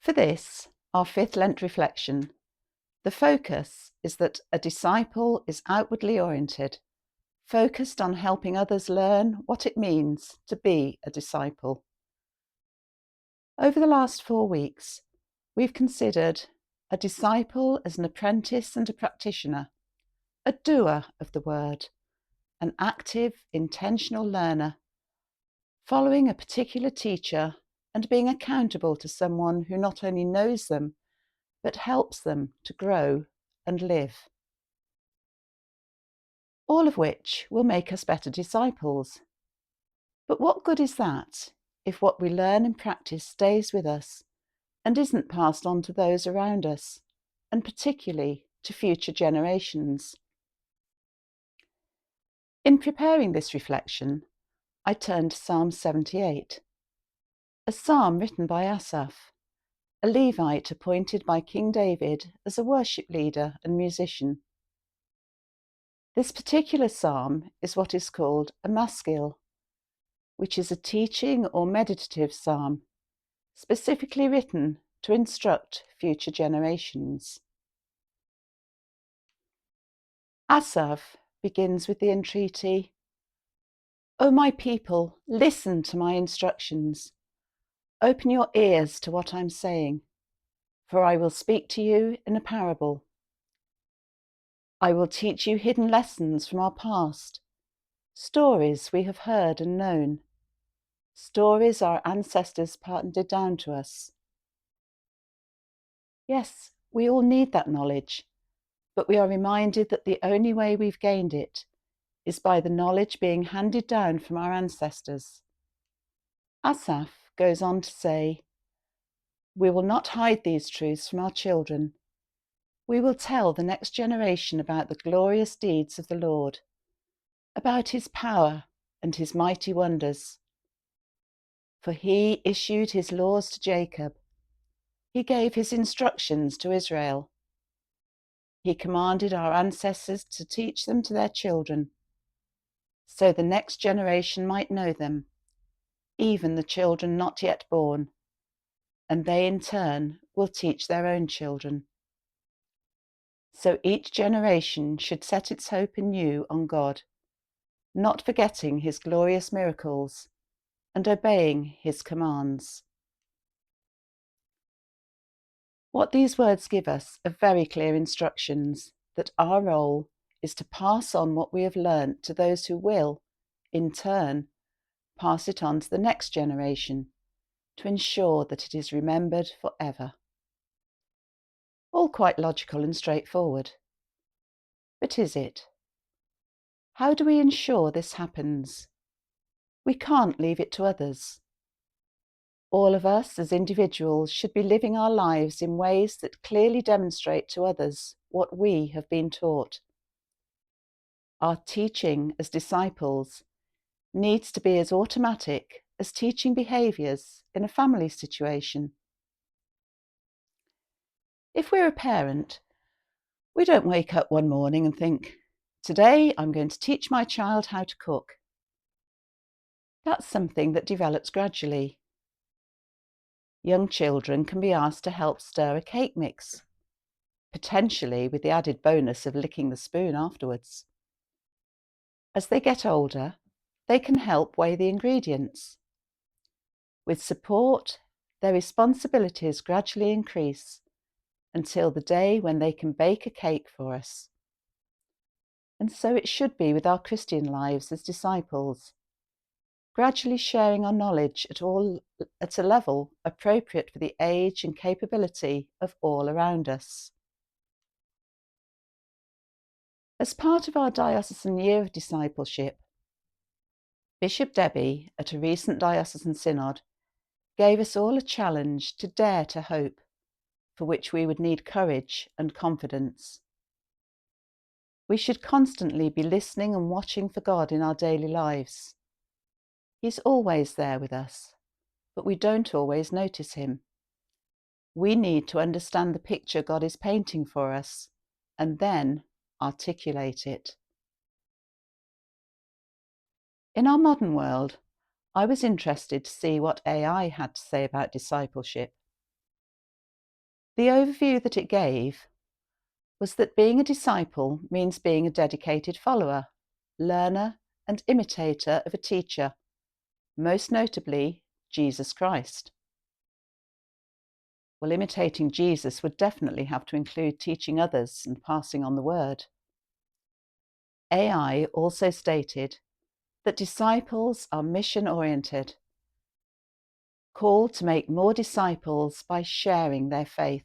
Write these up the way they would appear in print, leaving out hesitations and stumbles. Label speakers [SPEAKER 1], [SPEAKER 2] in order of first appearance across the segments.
[SPEAKER 1] For this, our fifth Lent reflection, the focus is that a disciple is outwardly oriented, focused on helping others learn what it means to be a disciple. Over the last 4 weeks, we've considered a disciple as an apprentice and a practitioner, a doer of the word, an active, intentional learner, following a particular teacher and being accountable to someone who not only knows them, but helps them to grow and live. All of which will make us better disciples. But what good is that if what we learn and practice stays with us and isn't passed on to those around us, and particularly to future generations? In preparing this reflection, I turned to Psalm 78, a psalm written by Asaph, a Levite appointed by King David as a worship leader and musician. This particular psalm is what is called a maskil, which is a teaching or meditative psalm, specifically written to instruct future generations. Asaph begins with the entreaty, "O my people, listen to my instructions. Open your ears to what I'm saying, for I will speak to you in a parable. I will teach you hidden lessons from our past, stories we have heard and known, stories our ancestors handed down to us." Yes, we all need that knowledge, but we are reminded that the only way we've gained it is by the knowledge being handed down from our ancestors. Asaph goes on to say, "We will not hide these truths from our children. We will tell the next generation about the glorious deeds of the Lord, about his power and his mighty wonders. For he issued his laws to Jacob. He gave his instructions to Israel. He commanded our ancestors to teach them to their children, so the next generation might know them, even the children not yet born, and they in turn will teach their own children. So each generation should set its hope anew on God, not forgetting his glorious miracles and obeying his commands." What these words give us are very clear instructions that our role is to pass on what we have learnt to those who will, in turn, pass it on to the next generation to ensure that it is remembered forever. All quite logical and straightforward. But is it? How do we ensure this happens? We can't leave it to others. All of us as individuals should be living our lives in ways that clearly demonstrate to others what we have been taught. Our teaching as disciples needs to be as automatic as teaching behaviours in a family situation. If we're a parent, we don't wake up one morning and think, "Today I'm going to teach my child how to cook." That's something that develops gradually. Young children can be asked to help stir a cake mix, potentially with the added bonus of licking the spoon afterwards. As they get older, they can help weigh the ingredients. With support, their responsibilities gradually increase until the day when they can bake a cake for us. And so it should be with our Christian lives as disciples, gradually sharing our knowledge at a level appropriate for the age and capability of all around us. As part of our diocesan year of discipleship, Bishop Debbie, at a recent diocesan synod, gave us all a challenge to dare to hope, for which we would need courage and confidence. We should constantly be listening and watching for God in our daily lives. He's always there with us, but we don't always notice him. We need to understand the picture God is painting for us and then articulate it. In our modern world, I was interested to see what AI had to say about discipleship. The overview that it gave was that being a disciple means being a dedicated follower, learner, and imitator of a teacher, most notably Jesus Christ. Well, imitating Jesus would definitely have to include teaching others and passing on the word. AI also stated that disciples are mission-oriented, called to make more disciples by sharing their faith.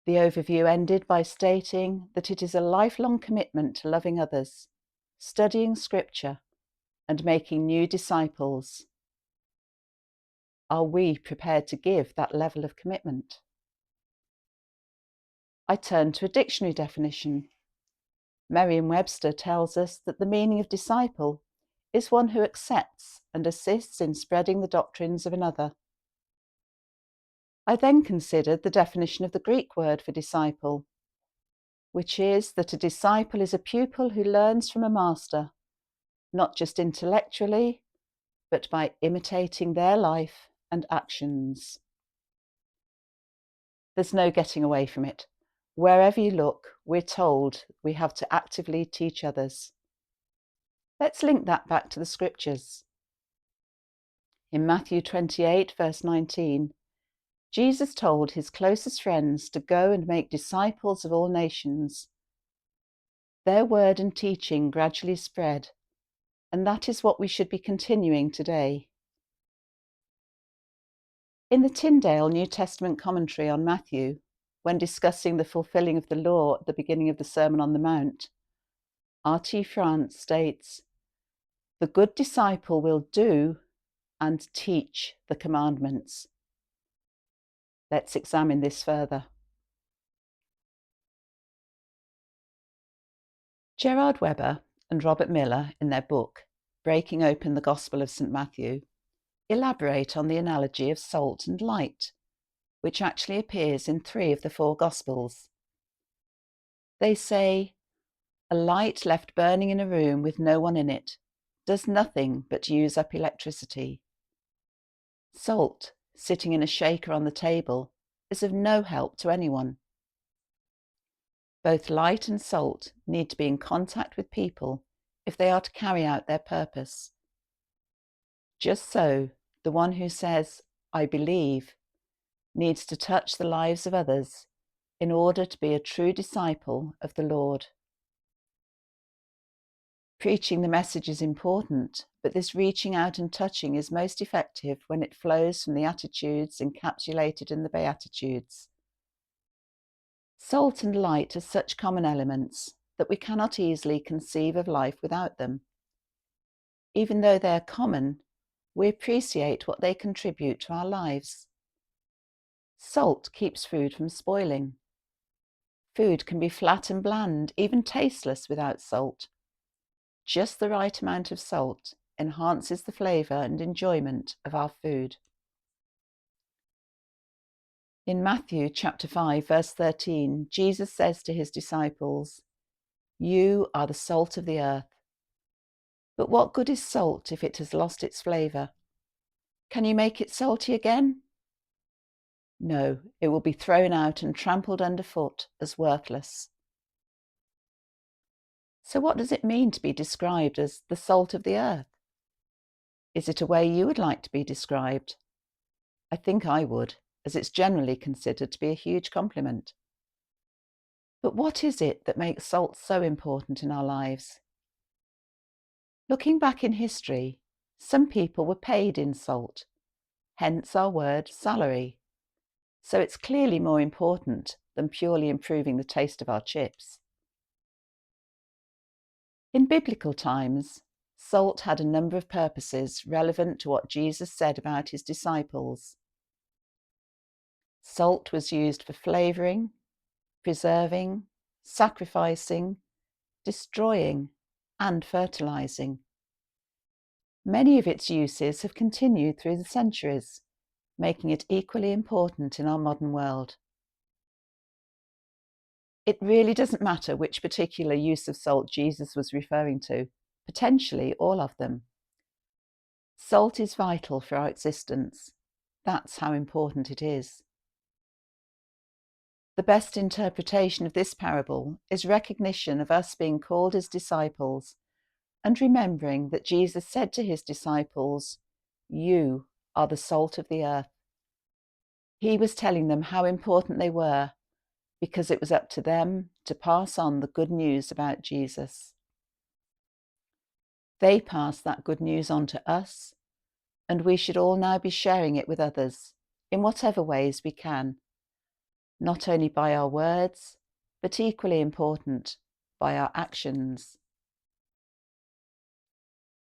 [SPEAKER 1] The overview ended by stating that it is a lifelong commitment to loving others, studying scripture, and making new disciples. Are we prepared to give that level of commitment? I turned to a dictionary definition. Merriam-Webster tells us that the meaning of disciple is one who accepts and assists in spreading the doctrines of another. I then considered the definition of the Greek word for disciple, which is that a disciple is a pupil who learns from a master, not just intellectually, but by imitating their life and actions. There's no getting away from it. Wherever you look, we're told we have to actively teach others. Let's link that back to the scriptures. In Matthew 28, verse 19, Jesus told his closest friends to go and make disciples of all nations. Their word and teaching gradually spread, and that is what we should be continuing today. In the Tyndale New Testament commentary on Matthew, when discussing the fulfilling of the law at the beginning of the Sermon on the Mount, R.T. France states, "The good disciple will do and teach the commandments." Let's examine this further. Gerard Weber and Robert Miller, in their book, Breaking Open the Gospel of St. Matthew, elaborate on the analogy of salt and light, which actually appears in 3 of the 4 Gospels. They say, a light left burning in a room with no one in it does nothing but use up electricity. Salt, sitting in a shaker on the table, is of no help to anyone. Both light and salt need to be in contact with people if they are to carry out their purpose. Just so, the one who says, "I believe," needs to touch the lives of others in order to be a true disciple of the Lord. Preaching the message is important, but this reaching out and touching is most effective when it flows from the attitudes encapsulated in the Beatitudes. Salt and light are such common elements that we cannot easily conceive of life without them. Even though they are common, we appreciate what they contribute to our lives. Salt keeps food from spoiling. Food can be flat and bland, even tasteless without salt. Just the right amount of salt enhances the flavour and enjoyment of our food. In Matthew chapter 5, verse 13, Jesus says to his disciples, "You are the salt of the earth. But what good is salt if it has lost its flavour? Can you make it salty again? No, it will be thrown out and trampled underfoot as worthless." So what does it mean to be described as the salt of the earth? Is it a way you would like to be described? I think I would, as it's generally considered to be a huge compliment. But what is it that makes salt so important in our lives? Looking back in history, some people were paid in salt, hence our word salary. So it's clearly more important than purely improving the taste of our chips. In biblical times, salt had a number of purposes relevant to what Jesus said about his disciples. Salt was used for flavouring, preserving, sacrificing, destroying, and fertilising. Many of its uses have continued through the centuries, making it equally important in our modern world. It really doesn't matter which particular use of salt Jesus was referring to, potentially all of them. Salt is vital for our existence. That's how important it is. The best interpretation of this parable is recognition of us being called as disciples and remembering that Jesus said to his disciples, "You are the salt of the earth." He was telling them how important they were because it was up to them to pass on the good news about Jesus. They passed that good news on to us, and we should all now be sharing it with others in whatever ways we can, not only by our words, but equally important, by our actions.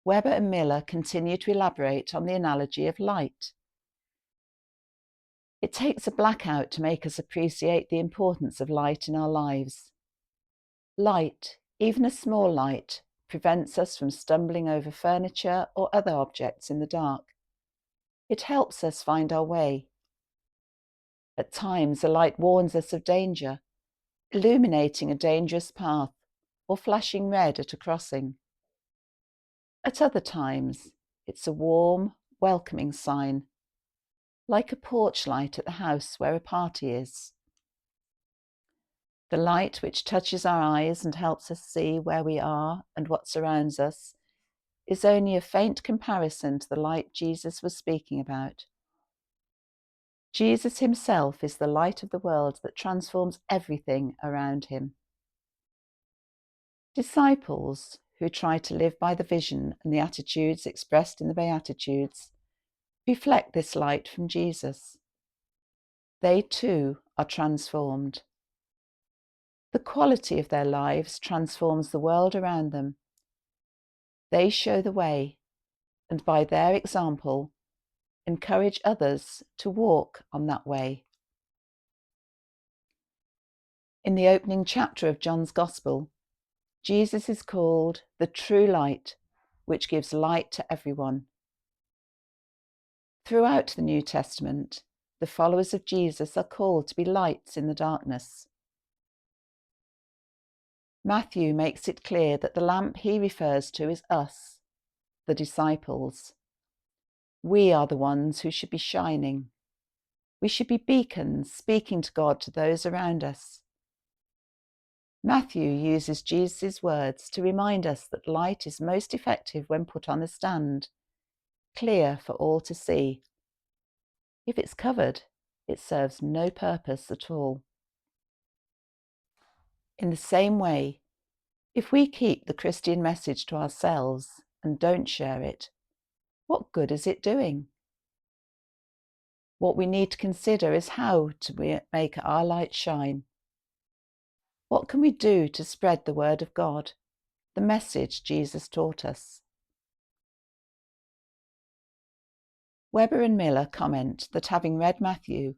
[SPEAKER 1] Weber and Miller continue to elaborate on the analogy of light. It takes a blackout to make us appreciate the importance of light in our lives. Light, even a small light, prevents us from stumbling over furniture or other objects in the dark. It helps us find our way. At times, a light warns us of danger, illuminating a dangerous path or flashing red at a crossing. At other times, it's a warm, welcoming sign, like a porch light at the house where a party is. The light which touches our eyes and helps us see where we are and what surrounds us is only a faint comparison to the light Jesus was speaking about. Jesus himself is the light of the world that transforms everything around him. Disciples who try to live by the vision and the attitudes expressed in the Beatitudes reflect this light from Jesus. They too are transformed. The quality of their lives transforms the world around them. They show the way, and by their example, encourage others to walk on that way. In the opening chapter of John's Gospel, Jesus is called the true light, which gives light to everyone. Throughout the New Testament, the followers of Jesus are called to be lights in the darkness. Matthew makes it clear that the lamp he refers to is us, the disciples. We are the ones who should be shining. We should be beacons, speaking to God to those around us. Matthew uses Jesus' words to remind us that light is most effective when put on a stand, clear for all to see. If it's covered, it serves no purpose at all. In the same way, if we keep the Christian message to ourselves and don't share it, what good is it doing? What we need to consider is how to make our light shine. What can we do to spread the word of God, the message Jesus taught us? Weber and Miller comment that having read Matthew,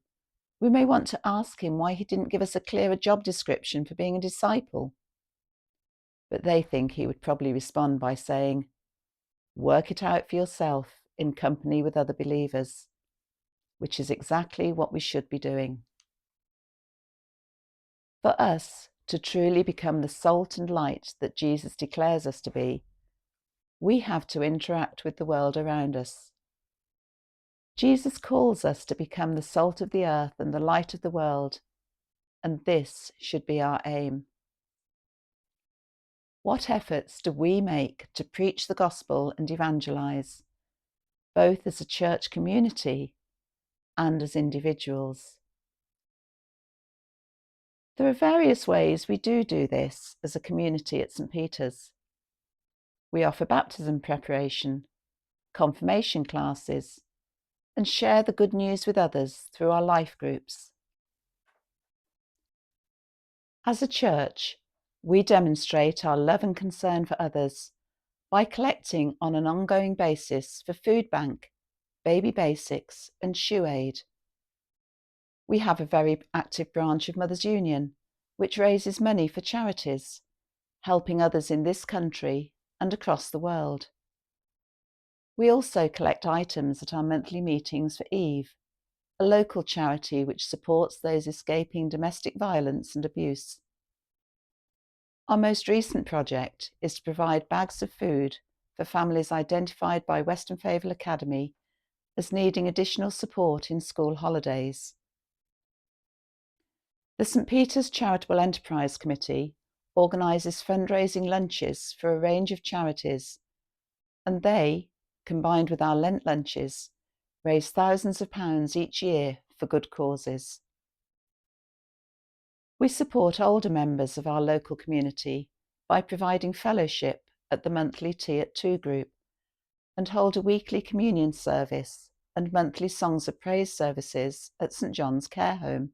[SPEAKER 1] we may want to ask him why he didn't give us a clearer job description for being a disciple. But they think he would probably respond by saying, "Work it out for yourself in company with other believers," which is exactly what we should be doing. For us to truly become the salt and light that Jesus declares us to be, we have to interact with the world around us. Jesus calls us to become the salt of the earth and the light of the world, and this should be our aim. What efforts do we make to preach the gospel and evangelize, both as a church community and as individuals? There are various ways we do this as a community at St. Peter's. We offer baptism preparation, confirmation classes, and share the good news with others through our life groups. As a church, we demonstrate our love and concern for others by collecting on an ongoing basis for Food Bank, Baby Basics, and Shoe Aid. We have a very active branch of Mothers Union, which raises money for charities, helping others in this country and across the world. We also collect items at our monthly meetings for Eve, a local charity which supports those escaping domestic violence and abuse. Our most recent project is to provide bags of food for families identified by Western Favourable Academy as needing additional support in school holidays. The St Peter's Charitable Enterprise Committee organises fundraising lunches for a range of charities, and they, combined with our Lent lunches, raise thousands of pounds each year for good causes. We support older members of our local community by providing fellowship at the monthly Tea at Two group, and hold a weekly communion service and monthly Songs of Praise services at St John's Care Home.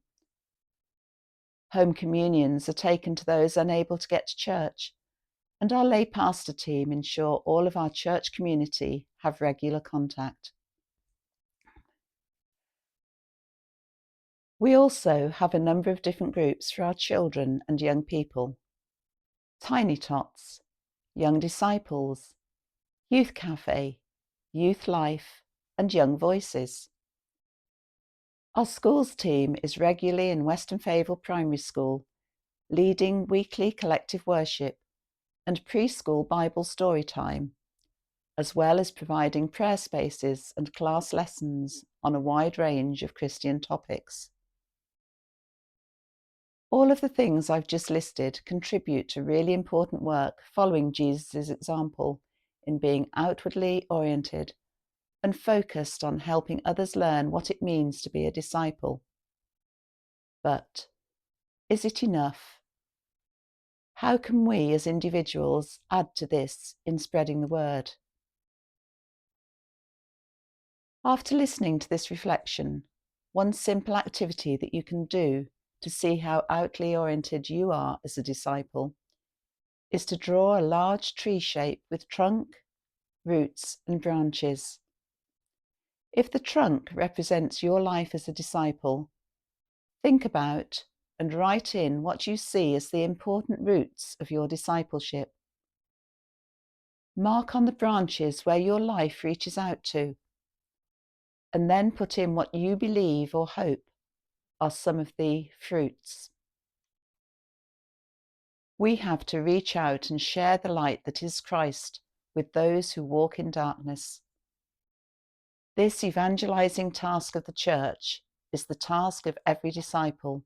[SPEAKER 1] Home communions are taken to those unable to get to church, and our lay pastor team ensure all of our church community have regular contact. We also have a number of different groups for our children and young people: Tiny Tots, Young Disciples, Youth Cafe, Youth Life, and Young Voices. Our schools team is regularly in Weston Favell Primary School, leading weekly collective worship and preschool Bible story time, as well as providing prayer spaces and class lessons on a wide range of Christian topics. All of the things I've just listed contribute to really important work following Jesus' example in being outwardly oriented and focused on helping others learn what it means to be a disciple. But is it enough? How can we as individuals add to this in spreading the word? After listening to this reflection, one simple activity that you can do to see how outwardly oriented you are as a disciple is to draw a large tree shape with trunk, roots, and branches. If the trunk represents your life as a disciple, think about and write in what you see as the important roots of your discipleship. Mark on the branches where your life reaches out to, and then put in what you believe or hope are some of the fruits. We have to reach out and share the light that is Christ with those who walk in darkness. This evangelizing task of the church is the task of every disciple.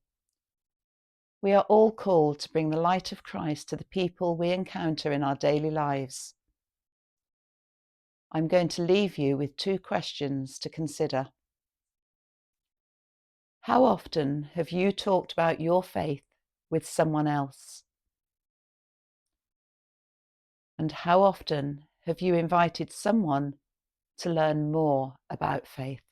[SPEAKER 1] We are all called to bring the light of Christ to the people we encounter in our daily lives. I'm going to leave you with 2 questions to consider. How often have you talked about your faith with someone else? And how often have you invited someone to learn more about faith?